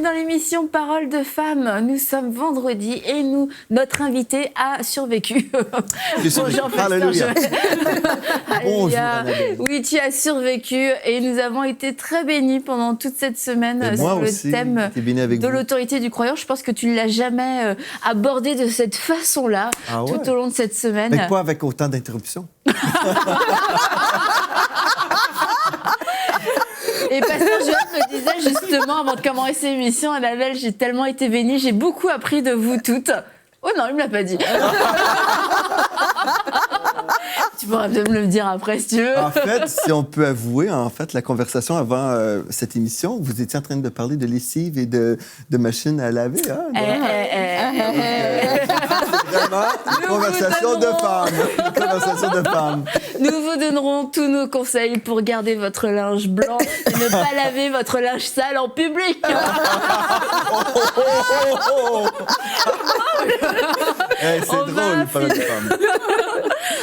bienvenue dans l'émission Parole de femmes. Nous sommes vendredi et notre invité a survécu. Bonjour, Alléluia. Alléluia. Oui, tu as survécu et nous avons été très bénis pendant toute cette semaine sur le thème de l'autorité du croyant. Je pense que tu ne l'as jamais abordé de cette façon-là tout au long de cette semaine. Mais pas avec autant d'interruptions. Et Pasteur Joël me disait justement, avant de commencer l'émission, Annabelle, j'ai tellement été bénie, j'ai beaucoup appris de vous toutes. Oh non, il me l'a pas dit. Tu pourras me le dire après, si tu veux. En fait, si on peut avouer, la conversation avant cette émission, vous étiez en train de parler de lessive et de machine à laver. Hein? C'est vraiment une conversation de femmes. Nous vous donnerons tous nos conseils pour garder votre linge blanc et ne pas laver votre linge sale en public. C'est drôle, parler de femmes.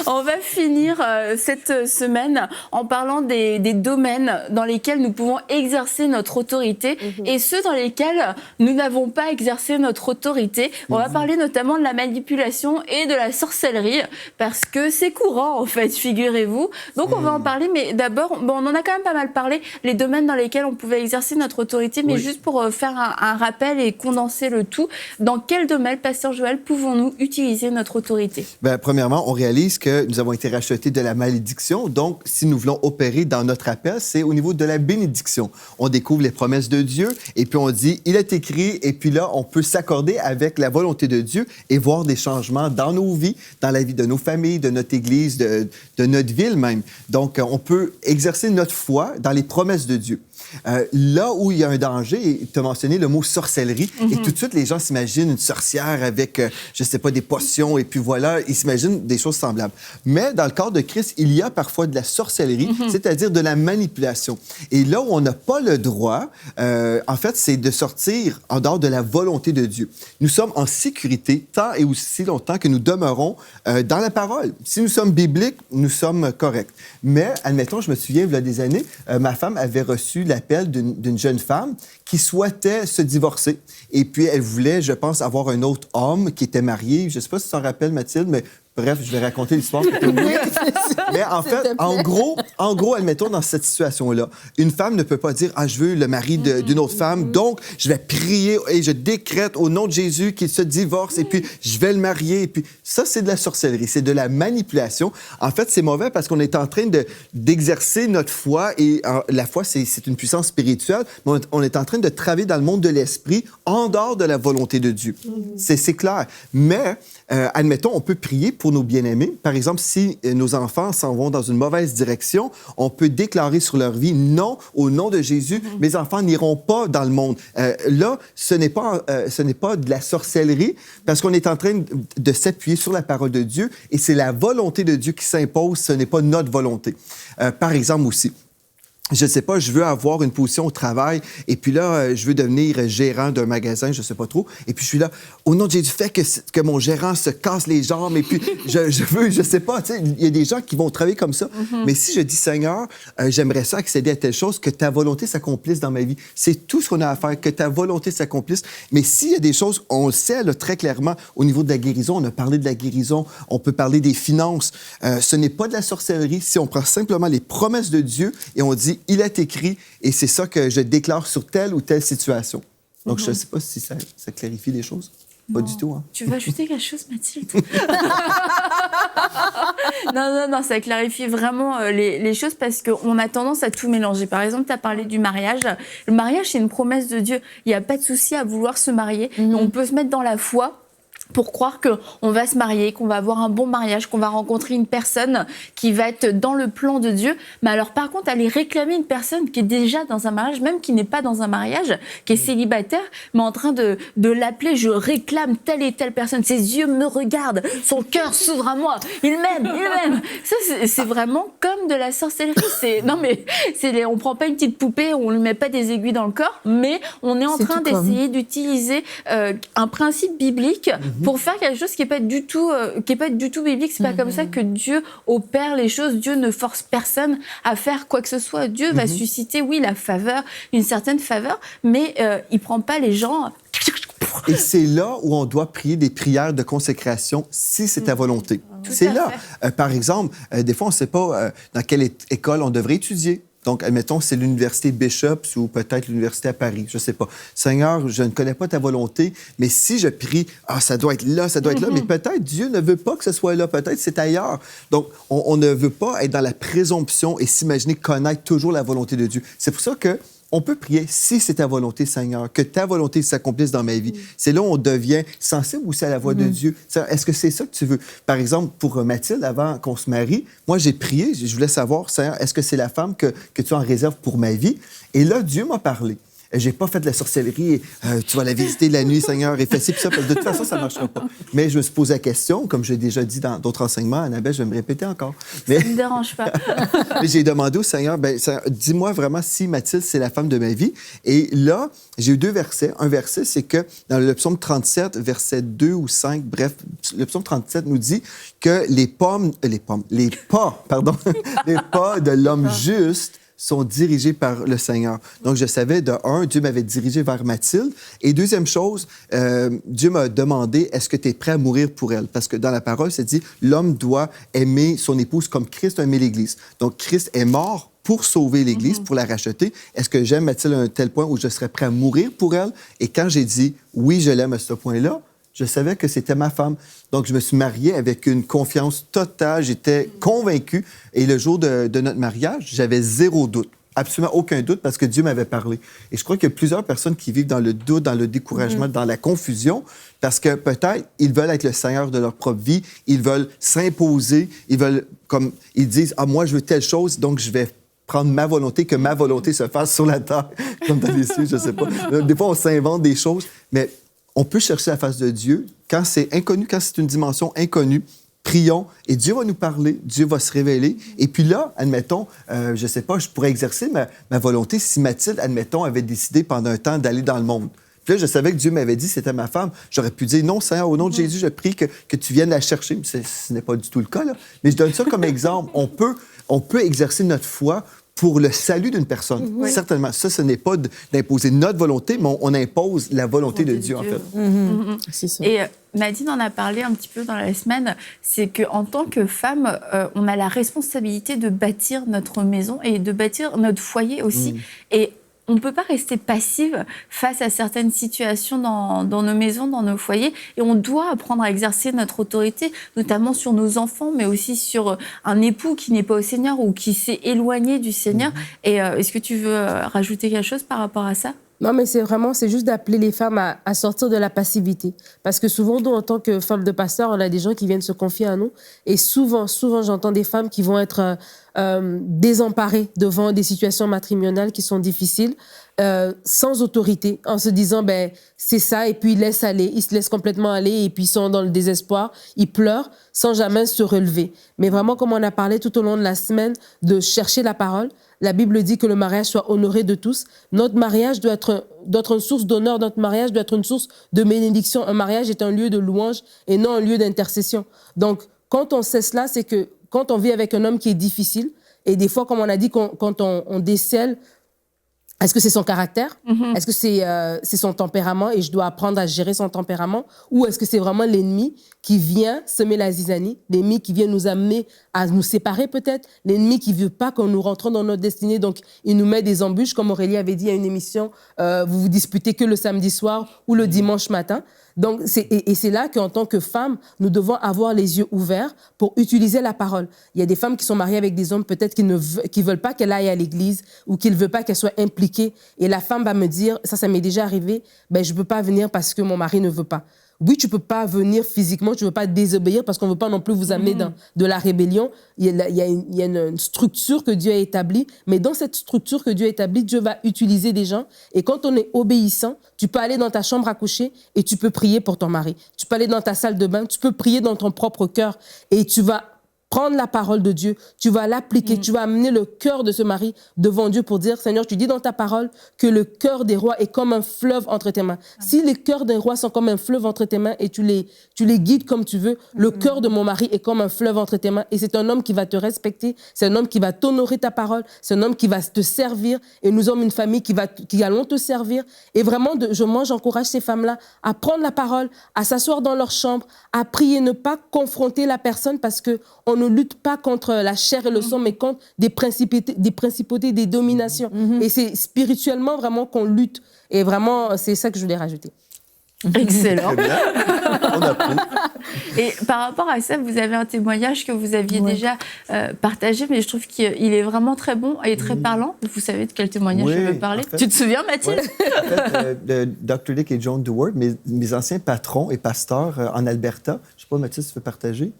On va finir cette semaine en parlant des domaines dans lesquels nous pouvons exercer notre autorité et ceux dans lesquels nous n'avons pas exercé notre autorité. On va parler notamment de la manipulation et de la sorcellerie parce que c'est courant en fait, figurez-vous. Donc on va en parler, mais d'abord, on en a quand même pas mal parlé, les domaines dans lesquels on pouvait exercer notre autorité, mais juste pour faire un rappel et condenser le tout, dans quel domaine, Pasteur Joël, pouvons-nous utiliser notre autorité? Premièrement, on réalise que nous avons été rachetés de la malédiction. Donc, si nous voulons opérer dans notre appel, c'est au niveau de la bénédiction. On découvre les promesses de Dieu et puis on dit, il est écrit, et puis là, on peut s'accorder avec la volonté de Dieu et voir des changements dans nos vies, dans la vie de nos familles, de notre Église, de notre ville même. Donc, on peut exercer notre foi dans les promesses de Dieu. Là où il y a un danger, tu as mentionné le mot sorcellerie, et tout de suite, les gens s'imaginent une sorcière avec, je sais pas, des potions, et puis voilà, ils s'imaginent des choses semblables. Mais dans le corps de Christ, il y a parfois de la sorcellerie, c'est-à-dire de la manipulation. Et là où on n'a pas le droit, en fait, c'est de sortir en dehors de la volonté de Dieu. Nous sommes en sécurité tant et aussi longtemps que nous demeurons dans la parole. Si nous sommes bibliques, nous sommes corrects. Mais, admettons, je me souviens, il y a des années, ma femme avait reçu l'appel d'une jeune femme qui souhaitait se divorcer. Et puis, elle voulait, je pense, avoir un autre homme qui était marié. Je ne sais pas si tu t'en rappelles, Mathilde, mais bref, je vais raconter l'histoire. Mais en fait, en gros, admettons, dans cette situation-là, une femme ne peut pas dire « Ah, je veux le mari d'une autre femme, donc je vais prier et je décrète au nom de Jésus qu'il se divorce et puis je vais le marier. » Et puis ça, c'est de la sorcellerie, c'est de la manipulation. En fait, c'est mauvais parce qu'on est en train d'exercer notre foi et la foi, c'est une puissance spirituelle, mais on est en train de travailler dans le monde de l'esprit en dehors de la volonté de Dieu. C'est clair. Mais, admettons, on peut prier pour nos bien-aimés. Par exemple, si nos enfants s'en vont dans une mauvaise direction, on peut déclarer sur leur vie, non, au nom de Jésus, mes enfants n'iront pas dans le monde. Là, ce n'est pas de la sorcellerie, parce qu'on est en train de s'appuyer sur la parole de Dieu, et c'est la volonté de Dieu qui s'impose, ce n'est pas notre volonté. Par exemple aussi, je ne sais pas, je veux avoir une position au travail et puis là, je veux devenir gérant d'un magasin, je ne sais pas trop. Et puis, je suis là, au nom de Jésus, fais que mon gérant se casse les jambes et puis je sais pas, tu sais, il y a des gens qui vont travailler comme ça. Mais si je dis, Seigneur, j'aimerais ça accéder à telle chose, que ta volonté s'accomplisse dans ma vie. C'est tout ce qu'on a à faire, que ta volonté s'accomplisse. Mais s'il y a des choses, on le sait là, très clairement, au niveau de la guérison, on a parlé de la guérison, on peut parler des finances. Ce n'est pas de la sorcellerie si on prend simplement les promesses de Dieu et on dit, il est écrit, et c'est ça que je déclare sur telle ou telle situation. Donc, je ne sais pas si ça clarifie les choses. Non. Pas du tout. Hein? Tu veux ajouter quelque chose, Mathilde? Non, ça clarifie vraiment les choses parce qu'on a tendance à tout mélanger. Par exemple, tu as parlé du mariage. Le mariage, c'est une promesse de Dieu. Il n'y a pas de souci à vouloir se marier. On peut se mettre dans la foi pour croire qu'on va se marier, qu'on va avoir un bon mariage, qu'on va rencontrer une personne qui va être dans le plan de Dieu. Mais alors, par contre, aller réclamer une personne qui est déjà dans un mariage, même qui n'est pas dans un mariage, qui est célibataire, mais en train de l'appeler, je réclame telle et telle personne, ses yeux me regardent, son cœur s'ouvre à moi, il m'aime. Ça, c'est vraiment comme de la sorcellerie. On prend pas une petite poupée, on lui met pas des aiguilles dans le corps, mais on est en train d'essayer d'utiliser un principe biblique pour faire quelque chose qui n'est pas du tout, biblique. C'est pas comme ça que Dieu opère les choses. Dieu ne force personne à faire quoi que ce soit. Dieu va susciter, oui, la faveur, une certaine faveur, mais il prend pas les gens. Et c'est là où on doit prier des prières de consécration si c'est ta volonté. C'est là. Par exemple, des fois, on ne sait pas dans quelle école on devrait étudier. Donc, admettons, c'est l'université Bishops ou peut-être l'université à Paris, je ne sais pas. Seigneur, je ne connais pas ta volonté, mais si je prie, ça doit être là, ça doit être là, mais peut-être Dieu ne veut pas que ce soit là, peut-être c'est ailleurs. Donc, on ne veut pas être dans la présomption et s'imaginer connaître toujours la volonté de Dieu. C'est pour ça que on peut prier si c'est ta volonté, Seigneur, que ta volonté s'accomplisse dans ma vie. C'est là où on devient sensible aussi à la voix de Dieu. Est-ce que c'est ça que tu veux? Par exemple, pour Mathilde, avant qu'on se marie, moi, j'ai prié, je voulais savoir, Seigneur, est-ce que c'est la femme que tu as en réserve pour ma vie? Et là, Dieu m'a parlé. J'ai pas fait de la sorcellerie et tu vas la visiter la nuit, Seigneur, et fais ci, puis ça, parce que de toute façon, ça ne marchera pas. Mais je me suis posé la question, comme j'ai déjà dit dans d'autres enseignements, Annabelle, je vais me répéter encore. Mais... Ça ne me dérange pas. Mais j'ai demandé au Seigneur, Seigneur, dis-moi vraiment si Mathilde, c'est la femme de ma vie. Et là, j'ai eu 2 versets. Un verset, c'est que dans le psaume 37, verset 2 ou 5, bref, le psaume 37 nous dit que les pas de l'homme juste sont dirigés par le Seigneur. Donc, je savais, de un, Dieu m'avait dirigé vers Mathilde. Et deuxième chose, Dieu m'a demandé, est-ce que tu es prêt à mourir pour elle? Parce que dans la parole, c'est dit, l'homme doit aimer son épouse comme Christ a aimé l'Église. Donc, Christ est mort pour sauver l'Église, pour la racheter. Est-ce que j'aime Mathilde à un tel point où je serais prêt à mourir pour elle? Et quand j'ai dit, oui, je l'aime à ce point-là, je savais que c'était ma femme. Donc, je me suis marié avec une confiance totale. J'étais convaincu. Et le jour de notre mariage, j'avais 0 doute. Absolument aucun doute parce que Dieu m'avait parlé. Et je crois qu'il y a plusieurs personnes qui vivent dans le doute, dans le découragement, dans la confusion, parce que peut-être ils veulent être le Seigneur de leur propre vie, ils veulent s'imposer, ils disent « Ah, moi, je veux telle chose, donc je vais prendre ma volonté, que ma volonté se fasse sur la terre, comme dans les cieux, je ne sais pas. » Des fois, on s'invente des choses, mais on peut chercher la face de Dieu quand c'est inconnu, quand c'est une dimension inconnue. Prions et Dieu va nous parler, Dieu va se révéler. Et puis là, admettons, je ne sais pas, je pourrais exercer ma volonté si Mathilde, admettons, avait décidé pendant un temps d'aller dans le monde. Puis là, je savais que Dieu m'avait dit que c'était ma femme. J'aurais pu dire, non, Seigneur, au nom de Jésus, je prie que tu viennes la chercher. Mais ce n'est pas du tout le cas, là. Mais je donne ça comme exemple. On peut exercer notre foi pour le salut d'une personne. Oui. Certainement. Ça, ce n'est pas d'imposer notre volonté, mais on impose la volonté de Dieu, en fait. C'est ça. Et Nadine en a parlé un petit peu dans la semaine, c'est qu'en tant que femme, on a la responsabilité de bâtir notre maison et de bâtir notre foyer aussi. Et on ne peut pas rester passive face à certaines situations dans nos maisons, dans nos foyers. Et on doit apprendre à exercer notre autorité, notamment sur nos enfants, mais aussi sur un époux qui n'est pas au Seigneur ou qui s'est éloigné du Seigneur. Et est-ce que tu veux rajouter quelque chose par rapport à ça ? Non, mais c'est juste d'appeler les femmes à sortir de la passivité. Parce que souvent, nous, en tant que femmes de pasteur, on a des gens qui viennent se confier à nous. Et souvent, j'entends des femmes qui vont être désemparées devant des situations matrimoniales qui sont difficiles, sans autorité, en se disant, c'est ça, et puis ils laissent aller, ils se laissent complètement aller, et puis ils sont dans le désespoir, ils pleurent sans jamais se relever. Mais vraiment, comme on a parlé tout au long de la semaine, de chercher la parole. La Bible dit que le mariage soit honoré de tous. Notre mariage doit être une source d'honneur. Notre mariage doit être une source de bénédiction. Un mariage est un lieu de louange et non un lieu d'intercession. Donc, quand on sait cela, c'est que quand on vit avec un homme qui est difficile, et des fois, comme on a dit, quand on décèle, est-ce que c'est son caractère? Est-ce que c'est son tempérament et je dois apprendre à gérer son tempérament? Ou est-ce que c'est vraiment l'ennemi qui vient semer la zizanie, l'ennemi qui vient nous amener à nous séparer peut-être, l'ennemi qui ne veut pas que nous rentrons dans notre destinée, donc il nous met des embûches, comme Aurélie avait dit à une émission, vous vous disputez que le samedi soir ou le dimanche matin. Donc, c'est là qu'en tant que femme, nous devons avoir les yeux ouverts pour utiliser la parole. Il y a des femmes qui sont mariées avec des hommes peut-être qui veulent pas qu'elle aille à l'église ou qui ne veulent pas qu'elle soit impliquée. Et la femme va me dire, ça m'est déjà arrivé, je peux pas venir parce que mon mari ne veut pas. Oui, tu peux pas venir physiquement, tu veux pas désobéir parce qu'on veut pas non plus vous amener dans de la rébellion. Il y a une structure que Dieu a établie, mais dans cette structure que Dieu a établie, Dieu va utiliser des gens. Et quand on est obéissant, tu peux aller dans ta chambre à coucher et tu peux prier pour ton mari. Tu peux aller dans ta salle de bain, tu peux prier dans ton propre cœur et tu vas prendre la parole de Dieu, tu vas l'appliquer, tu vas amener le cœur de ce mari devant Dieu pour dire, Seigneur, tu dis dans ta parole que le cœur des rois est comme un fleuve entre tes mains. Si les cœurs des rois sont comme un fleuve entre tes mains et tu les guides comme tu veux, le cœur de mon mari est comme un fleuve entre tes mains et c'est un homme qui va te respecter, c'est un homme qui va t'honorer ta parole, c'est un homme qui va te servir et nous sommes une famille qui allons te servir. Et vraiment, j'encourage ces femmes-là à prendre la parole, à s'asseoir dans leur chambre, à prier, ne pas confronter la personne parce que on ne lutte pas contre la chair et le sang, mais contre des principautés, des dominations. Et c'est spirituellement vraiment qu'on lutte. Et vraiment, c'est ça que je voulais rajouter. Excellent. Très bien. On approuve. Et par rapport à ça, vous avez un témoignage que vous aviez déjà partagé, mais je trouve qu'il est vraiment très bon et très parlant. Vous savez de quel témoignage je veux parler? Tu te souviens, Mathilde? Dr. Dick et Joan Dewar, mes anciens patrons et pasteurs en Alberta. Je ne sais pas, Mathilde, tu veux partager?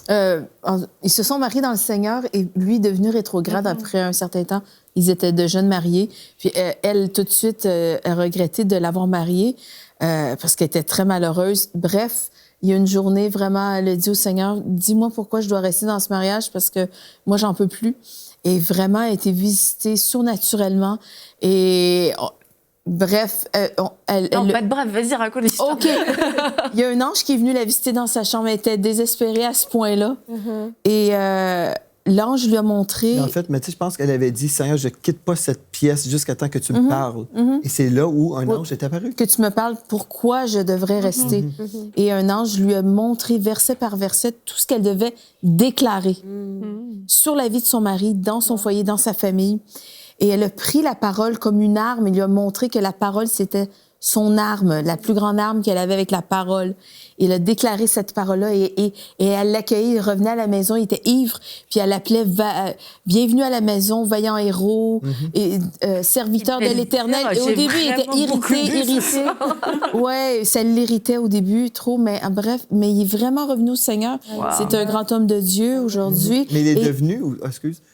Ils se sont mariés dans le Seigneur et lui est devenu rétrograde après un certain temps. Ils étaient de jeunes mariés. Puis elle, tout de suite, a regretté de l'avoir marié parce qu'elle était très malheureuse. Bref, il y a une journée, vraiment, elle a dit au Seigneur, dis-moi pourquoi je dois rester dans ce mariage parce que moi, j'en peux plus. Et vraiment, elle a été visitée surnaturellement. Et... Bref, non, pas de bref, vas-y, raconte l'histoire. OK. Il y a un ange qui est venu la visiter dans sa chambre. Elle était désespérée à ce point-là. Et l'ange lui a montré... Mais en fait, Mathilde, je pense qu'elle avait dit, Seigneur, je ne quitte pas cette pièce jusqu'à temps que tu me parles. Et c'est là où un ange est apparu. Que tu me parles pourquoi je devrais rester. Et un ange lui a montré verset par verset tout ce qu'elle devait déclarer sur la vie de son mari, dans son foyer, dans sa famille. Et elle a pris la parole comme une arme. Il lui a montré que la parole, c'était son arme, la plus grande arme qu'elle avait avec la parole. Il a déclaré cette parole-là et elle l'accueillait. Il revenait à la maison, il était ivre. Puis elle l'appelait bienvenue à la maison, vaillant héros, et serviteur de l'Éternel. Et au début, il était irrité. Ouais, ça l'irritait au début trop, mais bref, mais il est vraiment revenu au Seigneur. Wow. C'est un grand homme de Dieu aujourd'hui. Mais il est devenu,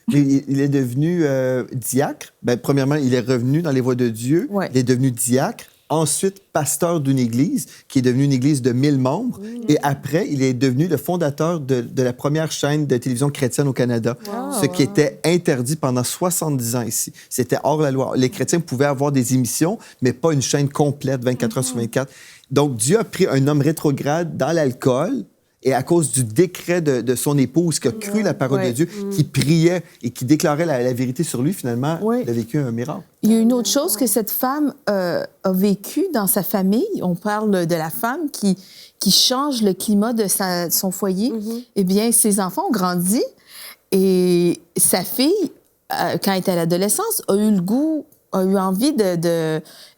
mais il est devenu diacre. Ben, premièrement, il est revenu dans les voies de Dieu. Ouais. Il est devenu diacre. Ensuite, pasteur d'une église qui est devenue une église de 1000 membres. Et après, il est devenu le fondateur de la première chaîne de télévision chrétienne au Canada, ce qui était interdit pendant 70 ans ici. C'était hors la loi. Les chrétiens pouvaient avoir des émissions, mais pas une chaîne complète 24 heures sur 24. Donc, Dieu a pris un homme rétrograde dans l'alcool et à cause du décret de son épouse qui a cru la parole de Dieu, qui priait et qui déclarait la vérité sur lui, finalement, il a vécu un miracle. Il y a une autre chose que cette femme a vécu dans sa famille. On parle de la femme qui change le climat de son foyer. Eh bien, ses enfants ont grandi et sa fille, quand elle était à l'adolescence, a eu envie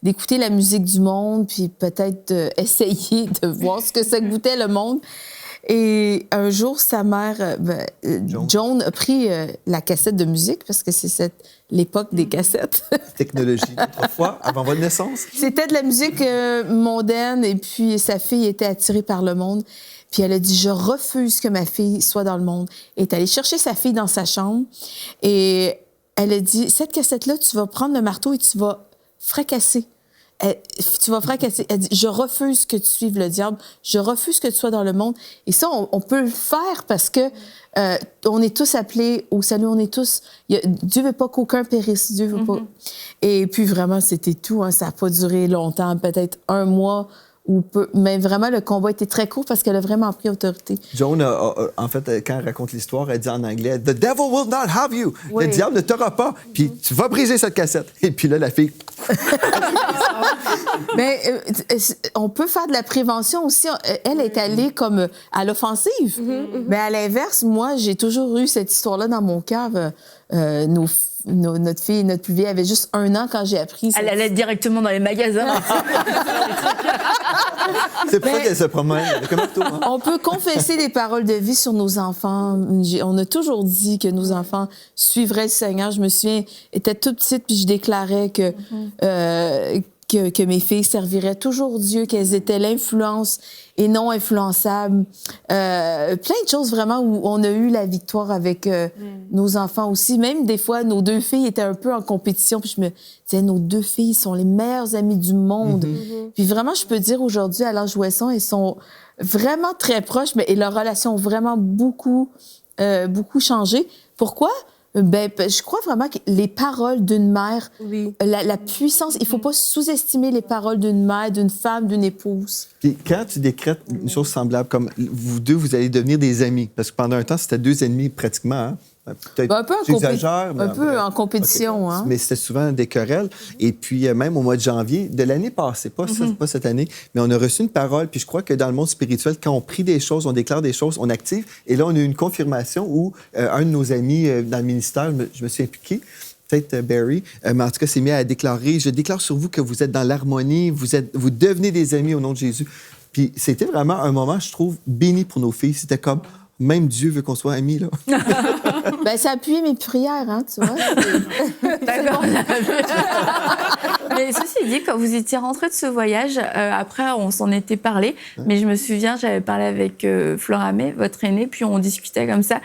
d'écouter la musique du monde, puis peut-être essayer de voir ce que ça goûtait le monde. Et un jour, sa mère, Joan, a pris la cassette de musique, parce que c'est l'époque des cassettes. Technologie d'autrefois, avant votre naissance. C'était de la musique mondaine, et puis sa fille était attirée par le monde. Puis elle a dit, je refuse que ma fille soit dans le monde. Elle est allée chercher sa fille dans sa chambre, et elle a dit, cette cassette-là, tu vas prendre le marteau et tu vas fracasser. Tu vas fracasser. Elle dit, je refuse que tu suives le diable. Je refuse que tu sois dans le monde. Et ça, on peut le faire parce que on est tous appelés au salut. On est tous... Dieu veut pas qu'aucun périsse. Dieu veut pas... Et puis vraiment, c'était tout. Hein. Ça n'a pas duré longtemps, peut-être un mois ou peu. Mais vraiment, le combat était très court parce qu'elle a vraiment pris autorité. Joan, en fait, quand elle raconte l'histoire, elle dit en anglais, « The devil will not have you. » Le diable ne t'aura pas. Puis tu vas briser cette cassette. Et puis là, la fille... Mais on peut faire de la prévention aussi. Elle est allée comme à l'offensive. Mais à l'inverse, moi, j'ai toujours eu cette histoire-là dans mon cœur. Notre fille, notre plus vieille, avait juste 1 an quand j'ai appris. Elle allait directement dans les magasins. C'est pour ça qu'elle se promène. On peut confesser des paroles de vie sur nos enfants. On a toujours dit que nos enfants suivraient le Seigneur. Je me souviens, j'étais toute petite, puis je déclarais que mes filles serviraient toujours Dieu, qu'elles étaient l'influence et non influençables. Plein de choses vraiment où on a eu la victoire avec nos enfants aussi. Même des fois, nos 2 filles étaient un peu en compétition. Puis je me disais, nos 2 filles sont les meilleures amies du monde. Puis vraiment, je peux dire aujourd'hui, à l'âge où elles sont vraiment très proches, mais et leur relation a vraiment beaucoup beaucoup changé. Pourquoi? Je crois vraiment que les paroles d'une mère, Oui. la puissance, il ne faut pas sous-estimer les paroles d'une mère, d'une femme, d'une épouse. Puis quand tu décrètes une chose semblable, comme vous deux, vous allez devenir des amis, parce que pendant un temps, c'était 2 ennemis pratiquement, hein? Peut-être Un peu j'exagère, mais un peu en compétition. OK. Hein? Mais c'était souvent des querelles. Et puis, même au mois de janvier de l'année passée, pas cette année, mais on a reçu une parole. Puis je crois que dans le monde spirituel, quand on prie des choses, on déclare des choses, on active. Et là, on a eu une confirmation où un de nos amis dans le ministère, je me suis impliqué, peut-être Barry, mais en tout cas, s'est mis à déclarer, je déclare sur vous que vous êtes dans l'harmonie, vous devenez des amis au nom de Jésus. Puis c'était vraiment un moment, je trouve, béni pour nos filles. C'était comme, même Dieu veut qu'on soit amis, là. Ça a appuyé mes prières, hein, tu vois. D'accord. Mais ceci dit, quand vous étiez rentrés de ce voyage, après, on s'en était parlé, mais je me souviens, j'avais parlé avec Flora May, votre aînée, puis on discutait comme ça.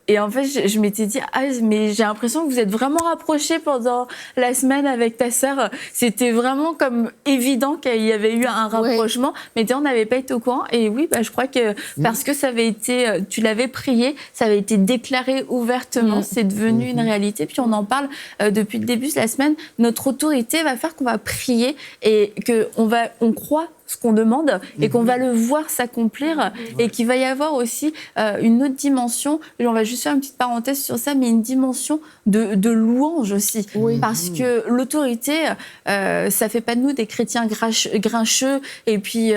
Et en fait, je m'étais dit, mais j'ai l'impression que vous êtes vraiment rapprochés pendant la semaine avec ta sœur. C'était vraiment comme évident qu'il y avait eu un rapprochement, mais on n'avait pas été au courant. Et oui, je crois que parce que ça avait été, tu l'avais prié, ça avait été déclaré ouvertement, c'est devenu une réalité. Puis on en parle depuis le début de la semaine. Notre autorité va faire qu'on va prier et qu'on croit ce qu'on demande et qu'on va le voir s'accomplir et qu'il va y avoir aussi une autre dimension. On va juste faire une petite parenthèse sur ça, mais une dimension de louange aussi. Oui. Parce que l'autorité, ça fait pas de nous des chrétiens grincheux et puis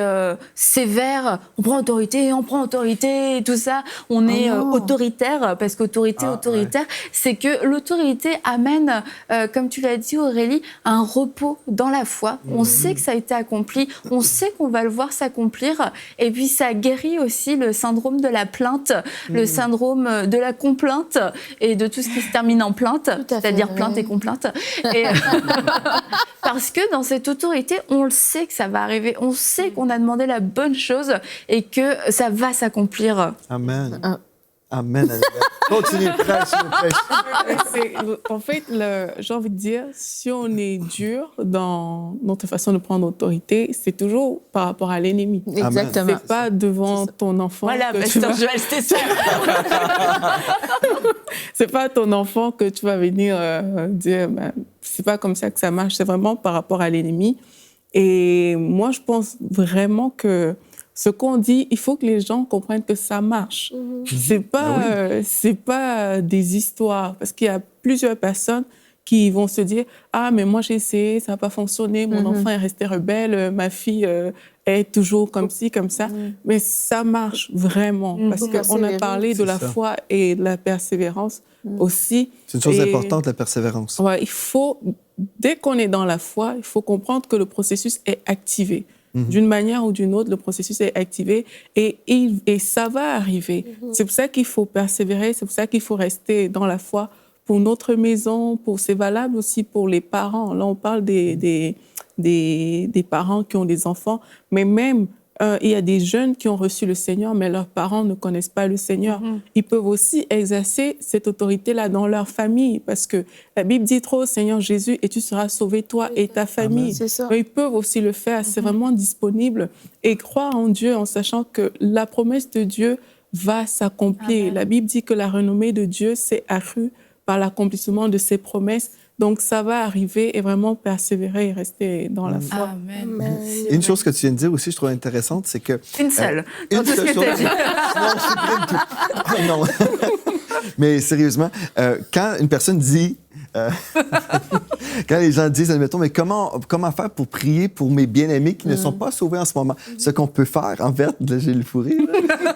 sévères. On prend autorité et tout ça. On est autoritaire parce qu'autoritaire, c'est que l'autorité amène, comme tu l'as dit Aurélie, un repos dans la foi. On sait que ça a été accompli. On sait qu'on va le voir s'accomplir. Et puis, ça guérit aussi le syndrome de la plainte, le syndrome de la complainte et de tout ce qui se termine en plainte, c'est-à-dire plainte et complainte. Et parce que dans cette autorité, on le sait que ça va arriver. On sait qu'on a demandé la bonne chose et que ça va s'accomplir. Amen. Amen. Continue, prêche. En fait, j'ai envie de dire, si on est dur dans notre façon de prendre autorité, c'est toujours par rapport à l'ennemi. Exactement. C'est pas devant ton enfant. Voilà, pasteur Joël, c'était ça. C'est pas ton enfant que tu vas venir dire, c'est pas comme ça que ça marche. C'est vraiment par rapport à l'ennemi. Et moi, je pense vraiment que ce qu'on dit, il faut que les gens comprennent que ça marche. C'est pas des histoires, parce qu'il y a plusieurs personnes qui vont se dire « Ah, mais moi j'ai essayé, ça n'a pas fonctionné, mon enfant est resté rebelle, ma fille est toujours comme ci, comme ça. » Mais ça marche vraiment, parce qu'on a parlé de la foi et de la persévérance aussi. C'est une chose importante, la persévérance. Ouais, dès qu'on est dans la foi, il faut comprendre que le processus est activé. D'une manière ou d'une autre, le processus est activé et ça va arriver. C'est pour ça qu'il faut persévérer, c'est pour ça qu'il faut rester dans la foi pour notre maison, c'est valable aussi pour les parents. Là, on parle des parents qui ont des enfants, mais même il y a des jeunes qui ont reçu le Seigneur, mais leurs parents ne connaissent pas le Seigneur. Ils peuvent aussi exercer cette autorité-là dans leur famille, parce que la Bible dit trop, Seigneur Jésus, et tu seras sauvé, toi et ta famille. Mais ils peuvent aussi le faire, c'est vraiment disponible. Et croire en Dieu en sachant que la promesse de Dieu va s'accomplir. La Bible dit que la renommée de Dieu s'est accrue par l'accomplissement de ses promesses. Donc, ça va arriver et vraiment persévérer et rester dans la foi. Amen. Une chose que tu viens de dire aussi, je trouve intéressante, c'est que... Une seule. Une seule chose. Non, je supprime tout. Ah, non. Mais sérieusement, quand une personne dit... quand les gens disent, admettons, mais comment faire pour prier pour mes bien-aimés qui ne sont pas sauvés en ce moment? Ce qu'on peut faire, en fait, là, j'ai le fou rire,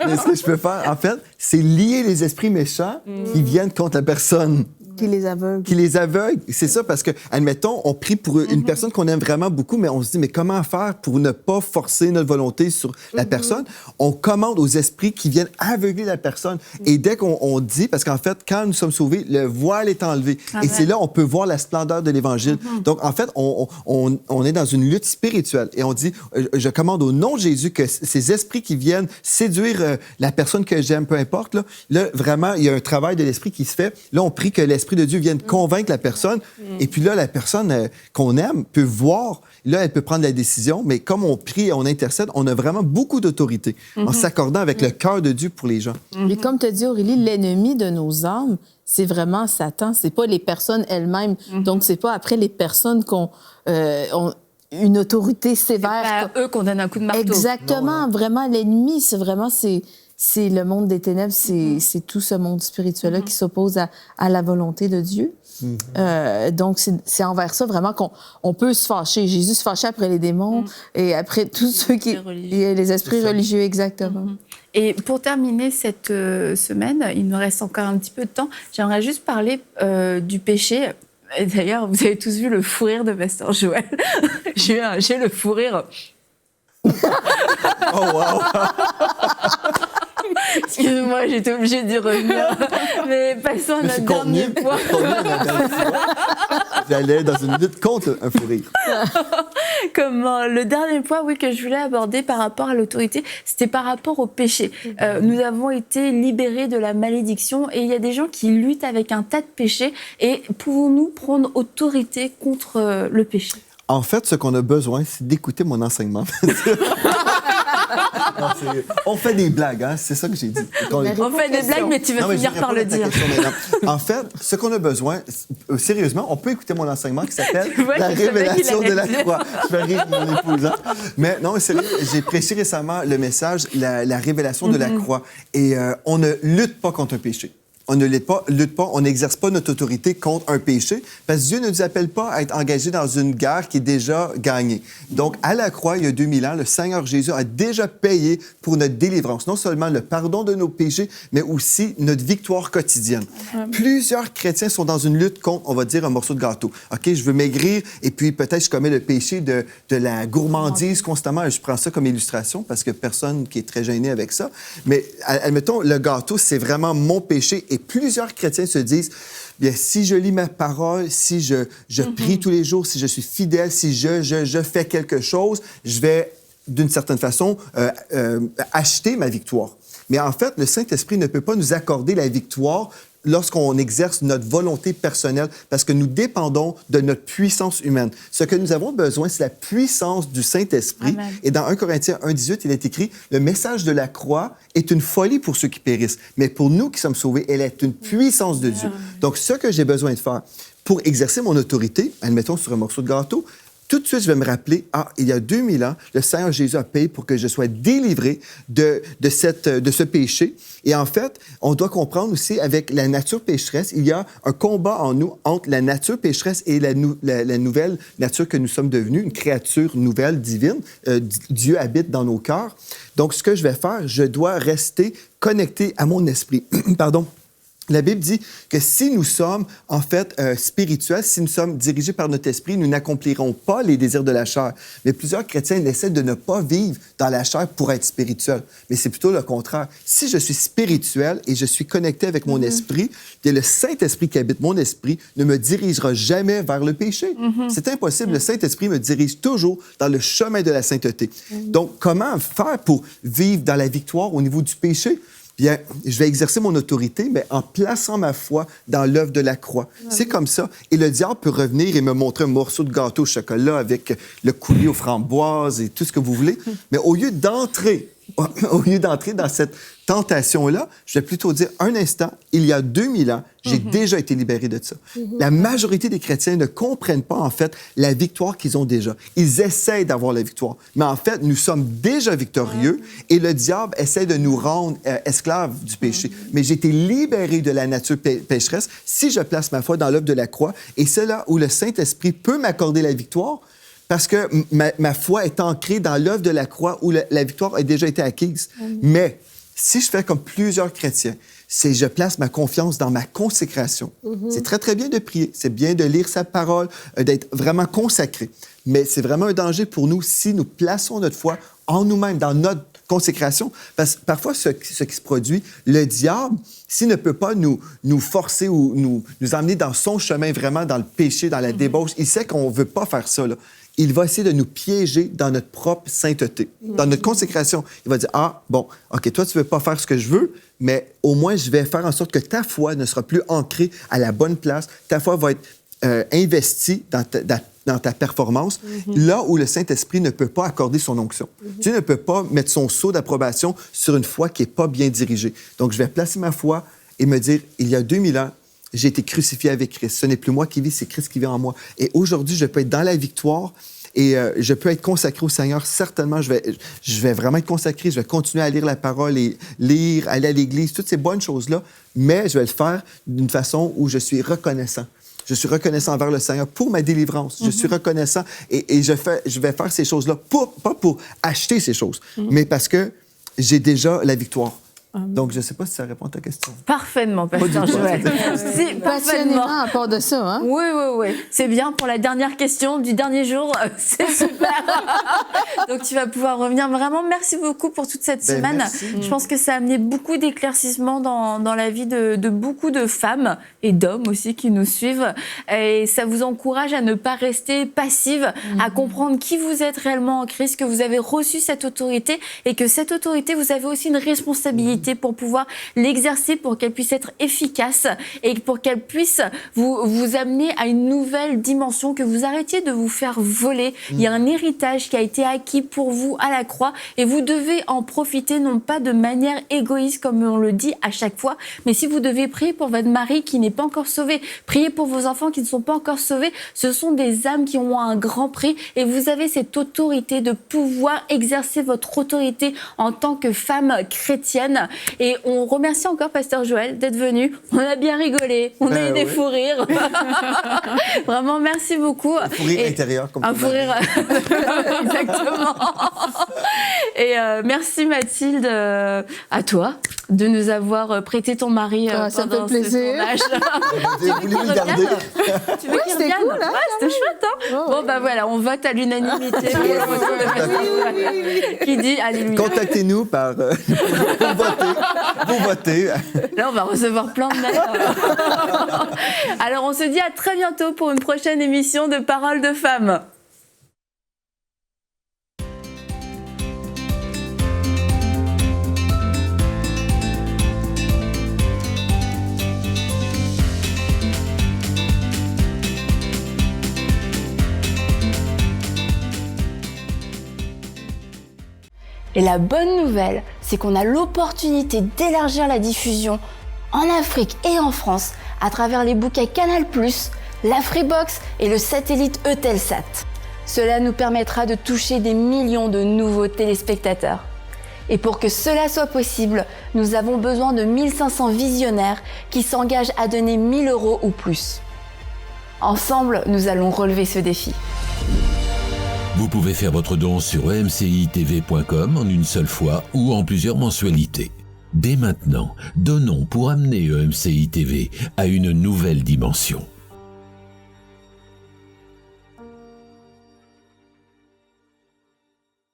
mais ce que je peux faire, en fait, c'est lier les esprits méchants qui viennent contre la personne. Qui les aveugle. Qui les aveugle. C'est ça, parce que, admettons, on prie pour une personne qu'on aime vraiment beaucoup, mais on se dit, mais comment faire pour ne pas forcer notre volonté sur la personne? On commande aux esprits qui viennent aveugler la personne. Et dès qu'on dit, parce qu'en fait, quand nous sommes sauvés, le voile est enlevé. Et c'est là on peut voir la splendeur de l'Évangile. Donc, en fait, on est dans une lutte spirituelle. Et on dit, je commande au nom de Jésus que ces esprits qui viennent séduire la personne que j'aime, peu importe, là, vraiment, il y a un travail de l'esprit qui se fait. Là, on prie que l'esprit l'Esprit de Dieu vienne convaincre la personne. Et puis là, la personne qu'on aime peut voir. Là, elle peut prendre la décision, mais comme on prie et on intercède, on a vraiment beaucoup d'autorité en s'accordant avec le cœur de Dieu pour les gens. Et comme tu as dit, Aurélie, l'ennemi de nos âmes, c'est vraiment Satan. C'est pas les personnes elles-mêmes. Donc, c'est pas après les personnes qu'on ont une autorité sévère. Eux qu'on donne un coup de marteau. Exactement. Vraiment, l'ennemi, c'est vraiment... C'est le monde des ténèbres, c'est tout ce monde spirituel-là qui s'oppose à la volonté de Dieu. Donc, c'est envers ça vraiment qu'on peut se fâcher. Jésus se fâchait après les démons et après tous ceux qui... Les esprits religieux, exactement. Et pour terminer cette semaine, il nous reste encore un petit peu de temps, j'aimerais juste parler du péché. Et d'ailleurs, vous avez tous vu le fou rire de Pasteur Joël. J'ai le fou rire. Oh, wow! Excuse-moi, j'étais obligée d'y revenir. Mais passons à notre dernier point. J'allais dans une lutte contre un fou rire. Le dernier point, oui, que je voulais aborder par rapport à l'autorité, c'était par rapport au péché. Nous avons été libérés de la malédiction et il y a des gens qui luttent avec un tas de péchés. Et pouvons-nous prendre autorité contre le péché? En fait, ce qu'on a besoin, c'est d'écouter mon enseignement. Non, on fait des blagues, hein? C'est ça que j'ai dit. On fait des blagues, mais tu vas finir par le dire. En fait, ce qu'on a besoin, sérieusement, on peut écouter mon enseignement qui s'appelle La révélation de la croix. Je vais rire de mon épouse. Hein? Mais non, mais sérieux, j'ai prêché récemment le message La révélation de la croix. Et on ne lutte pas contre un péché. On ne lutte pas, on n'exerce pas notre autorité contre un péché, parce que Dieu ne nous appelle pas à être engagés dans une guerre qui est déjà gagnée. Donc, à la croix, il y a 2000 ans, le Seigneur Jésus a déjà payé pour notre délivrance, non seulement le pardon de nos péchés, mais aussi notre victoire quotidienne. Plusieurs chrétiens sont dans une lutte contre, on va dire, un morceau de gâteau. OK, je veux maigrir, et puis peut-être je commets le péché de la gourmandise constamment. Je prends ça comme illustration, parce que personne qui est très gêné avec ça. Mais, admettons, le gâteau, c'est vraiment mon péché. Et plusieurs chrétiens se disent, bien, si je lis ma parole, si je prie tous les jours, si je suis fidèle, si je fais quelque chose, je vais, d'une certaine façon, acheter ma victoire. Mais en fait, le Saint-Esprit ne peut pas nous accorder la victoire lorsqu'on exerce notre volonté personnelle, parce que nous dépendons de notre puissance humaine. Ce que nous avons besoin, c'est la puissance du Saint-Esprit. Amen. Et dans 1 Corinthiens 1,18, il est écrit, « Le message de la croix est une folie pour ceux qui périssent, mais pour nous qui sommes sauvés, elle est une puissance de Dieu. » Donc, ce que j'ai besoin de faire pour exercer mon autorité, admettons sur un morceau de gâteau, tout de suite, je vais me rappeler, il y a 2000 ans, le Seigneur Jésus a payé pour que je sois délivré de ce péché. Et en fait, on doit comprendre aussi, avec la nature pécheresse, il y a un combat en nous entre la nature pécheresse et la nouvelle nature que nous sommes devenus, une créature nouvelle, divine. Dieu habite dans nos cœurs. Donc, ce que je vais faire, je dois rester connecté à mon esprit. Pardon. La Bible dit que si nous sommes, en fait, spirituels, si nous sommes dirigés par notre esprit, nous n'accomplirons pas les désirs de la chair. Mais plusieurs chrétiens essaient de ne pas vivre dans la chair pour être spirituels. Mais c'est plutôt le contraire. Si je suis spirituel et je suis connecté avec mon esprit, bien, le Saint-Esprit qui habite mon esprit ne me dirigera jamais vers le péché. C'est impossible. Le Saint-Esprit me dirige toujours dans le chemin de la sainteté. Donc, comment faire pour vivre dans la victoire au niveau du péché? Bien, je vais exercer mon autorité, mais en plaçant ma foi dans l'œuvre de la croix. C'est comme ça. Et le diable peut revenir et me montrer un morceau de gâteau au chocolat avec le coulis aux framboises et tout ce que vous voulez. Mais au lieu d'entrer dans cette tentation-là, je vais plutôt dire, un instant, il y a 2000 ans, j'ai déjà été libéré de ça. La majorité des chrétiens ne comprennent pas, en fait, la victoire qu'ils ont déjà. Ils essayent d'avoir la victoire. Mais en fait, nous sommes déjà victorieux et le diable essaie de nous rendre esclaves du péché. Mais j'ai été libéré de la nature pécheresse si je place ma foi dans l'œuvre de la croix. Et c'est là où le Saint-Esprit peut m'accorder la victoire, parce que ma foi est ancrée dans l'œuvre de la croix où la victoire a déjà été acquise. Mais si je fais comme plusieurs chrétiens, c'est je place ma confiance dans ma consécration. C'est très, très bien de prier. C'est bien de lire sa parole, d'être vraiment consacré. Mais c'est vraiment un danger pour nous si nous plaçons notre foi en nous-mêmes, dans notre consécration. Parce que parfois, ce qui se produit, le diable, s'il ne peut pas nous forcer ou nous emmener dans son chemin, vraiment dans le péché, dans la débauche, il sait qu'on ne veut pas faire ça, là. Il va essayer de nous piéger dans notre propre sainteté, dans notre consécration. Il va dire, bon, OK, toi, tu ne veux pas faire ce que je veux, mais au moins, je vais faire en sorte que ta foi ne sera plus ancrée à la bonne place. Ta foi va être investie dans ta performance, là où le Saint-Esprit ne peut pas accorder son onction. Dieu ne peut pas mettre son sceau d'approbation sur une foi qui n'est pas bien dirigée. Donc, je vais placer ma foi et me dire, il y a 2000 ans, j'ai été crucifié avec Christ. Ce n'est plus moi qui vis, c'est Christ qui vit en moi. Et aujourd'hui, je peux être dans la victoire et je peux être consacré au Seigneur. Certainement, je vais vraiment être consacré. Je vais continuer à lire la parole et lire, aller à l'Église, toutes ces bonnes choses-là. Mais je vais le faire d'une façon où je suis reconnaissant. Je suis reconnaissant envers le Seigneur pour ma délivrance. Je suis reconnaissant et je vais faire ces choses-là, pas pour acheter ces choses, mais parce que j'ai déjà la victoire. Donc, je ne sais pas si ça répond à ta question. Parfaitement, Pasteur Joël. Si, Passionnément à part de ça, hein? Oui. C'est bien pour la dernière question du dernier jour. C'est super. Donc, tu vas pouvoir revenir. Vraiment, merci beaucoup pour toute cette semaine. Merci. Je pense que ça a amené beaucoup d'éclaircissements dans la vie de beaucoup de femmes et d'hommes aussi qui nous suivent. Et ça vous encourage à ne pas rester passive, à comprendre qui vous êtes réellement en Christ, que vous avez reçu cette autorité et que cette autorité, vous avez aussi une responsabilité pour pouvoir l'exercer, pour qu'elle puisse être efficace et pour qu'elle puisse vous amener à une nouvelle dimension, que vous arrêtiez de vous faire voler. Il y a un héritage qui a été acquis pour vous à la croix et vous devez en profiter, non pas de manière égoïste comme on le dit à chaque fois, mais si vous devez prier pour votre mari qui n'est pas encore sauvé, prier pour vos enfants qui ne sont pas encore sauvés, ce sont des âmes qui ont un grand prix et vous avez cette autorité de pouvoir exercer votre autorité en tant que femme chrétienne. Et on remercie encore Pasteur Joël d'être venu. On a bien rigolé, on a eu des fous rires. Vraiment, merci beaucoup. Un fou rire intérieur, comme un fou rire. Exactement. Et merci Mathilde, à toi, de nous avoir prêté ton mari ça pendant fait plaisir. ce tournage. Vous voulez le garder? Tu veux qu'il c'était revienne? cool, hein? C'était chouette, hein? Bon, bah voilà, on vote à l'unanimité. Qui dit alléluia. Contactez-nous par... Vous votez. Là, on va recevoir plein de mails. Alors, on se dit à très bientôt pour une prochaine émission de Paroles de femmes. Et la bonne nouvelle, c'est qu'on a l'opportunité d'élargir la diffusion en Afrique et en France à travers les bouquets Canal+, la Freebox et le satellite Eutelsat. Cela nous permettra de toucher des millions de nouveaux téléspectateurs. Et pour que cela soit possible, nous avons besoin de 1500 visionnaires qui s'engagent à donner 1 000 € ou plus. Ensemble, nous allons relever ce défi. Vous pouvez faire votre don sur emcitv.com en une seule fois ou en plusieurs mensualités. Dès maintenant, donnons pour amener EMCI TV à une nouvelle dimension.